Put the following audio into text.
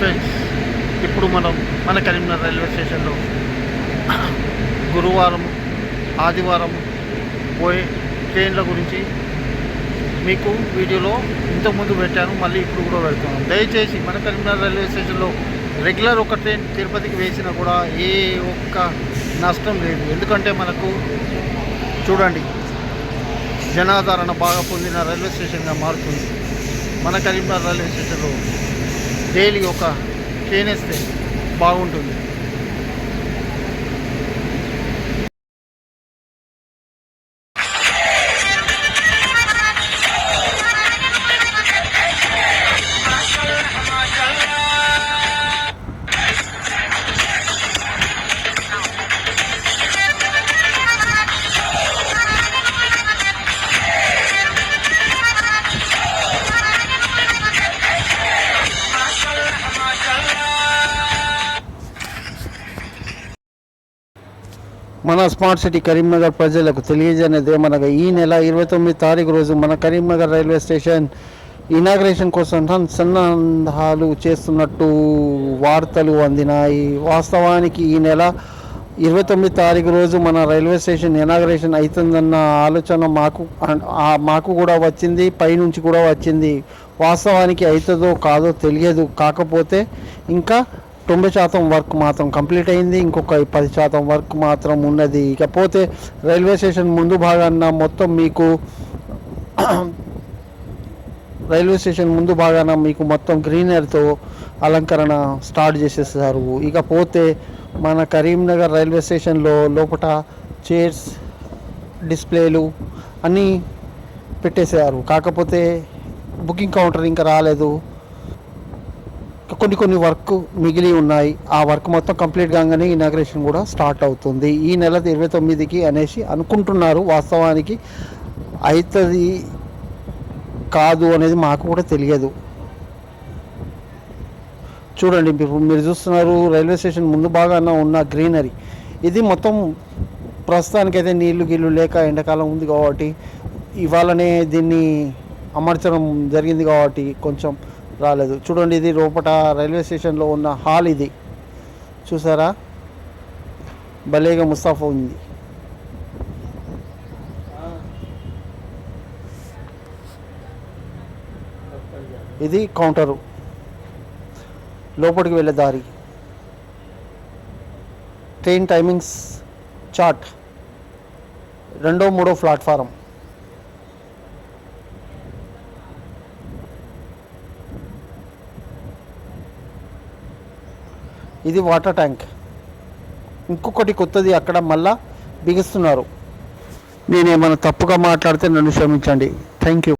Friends, ఇప్పుడు మన Karimnagar railway స్టేషన్లో గురువారం ఆదివారం పోయే ట్రైన్ల గురించి మీకు వీడియోలో ఇంతకుముందు పెట్టాను, మళ్ళీ ఇప్పుడు కూడా పెడుతున్నాను. దయచేసి మన కరీంనగర్ రైల్వే స్టేషన్లో రెగ్యులర్ ఒక ట్రైన్ తిరుపతికి వేసినా కూడా ఏ ఒక్క నష్టం లేదు. ఎందుకంటే మనకు చూడండి, జనాదరణ బాగా పొందిన రైల్వే స్టేషన్గా మారుతుంది. మన కరీంనగర్ రైల్వే స్టేషన్లో డైలీ ఒక ట్రైన్ వేస్తే బాగుంటుంది. మన స్మార్ట్ సిటీ కరీంనగర్ ప్రజలకు తెలియజేయనిది ఏమనగా, ఈ నెల 29 తారీఖు రోజు మన కరీంనగర్ రైల్వే స్టేషన్ ఇనాగ్రేషన్ కోసం సన్నాహాలు చేస్తున్నట్టు వార్తలు అందినాయి. వాస్తవానికి ఈ నెల 29 తారీఖు రోజు మన రైల్వే స్టేషన్ ఇనాగ్రేషన్ అవుతుందన్న ఆలోచన మాకు కూడా వచ్చింది, పైనుంచి కూడా వచ్చింది. వాస్తవానికి అవుతుందో కాదో తెలియదు. కాకపోతే ఇంకా 90% వర్క్ మాత్రం కంప్లీట్ అయింది. ఇంకొక 10% వర్క్ మాత్రం ఉన్నది. ఇకపోతే రైల్వే స్టేషన్ ముందు భాగాన మొత్తం మీకు మొత్తం గ్రీనరీతో అలంకరణ స్టార్ట్ చేసేసారు. ఇకపోతే మన కరీంనగర్ రైల్వే స్టేషన్లో లోపల చైర్స్, డిస్ప్లేలు అన్నీ పెట్టేశారు. కాకపోతే బుకింగ్ కౌంటర్ ఇంకా రాలేదు. కొన్ని వర్క్ మిగిలి ఉన్నాయి. ఆ వర్క్ మొత్తం కంప్లీట్ కాగానే ఇనాగ్రేషన్ కూడా స్టార్ట్ అవుతుంది. ఈ నెల 29కి అనేసి అనుకుంటున్నారు. వాస్తవానికి అవుతుంది కాదు అనేది మాకు కూడా తెలియదు. చూడండి, మీరు చూస్తున్నారు రైల్వే స్టేషన్ ముందు భాగాన ఉన్న గ్రీనరీ. ఇది మొత్తం ప్రస్తుతానికైతే నీళ్లు లేక ఎండాకాలం ఉంది కాబట్టి ఇవాళనే దీన్ని అమర్చడం జరిగింది కాబట్టి కొంచెం రాలేదు. చూడండి, ఇది లోపల రైల్వే స్టేషన్లో ఉన్న హాల్. ఇది చూసారా, భలేగా ముస్తాఫా ఉంది. ఇది కౌంటరు, లోపలికి వెళ్ళే దారి. ట్రైన్ టైమింగ్స్ చార్ట్, 2వ 3వ ప్లాట్ఫారం. ఇది వాటర్ ట్యాంక్. ఇంకొకటి కొత్తది అక్కడ మళ్ళా బిగిస్తున్నారు. నేనేమైనా తప్పుగా మాట్లాడితే నన్ను క్షమించండి. Thank you.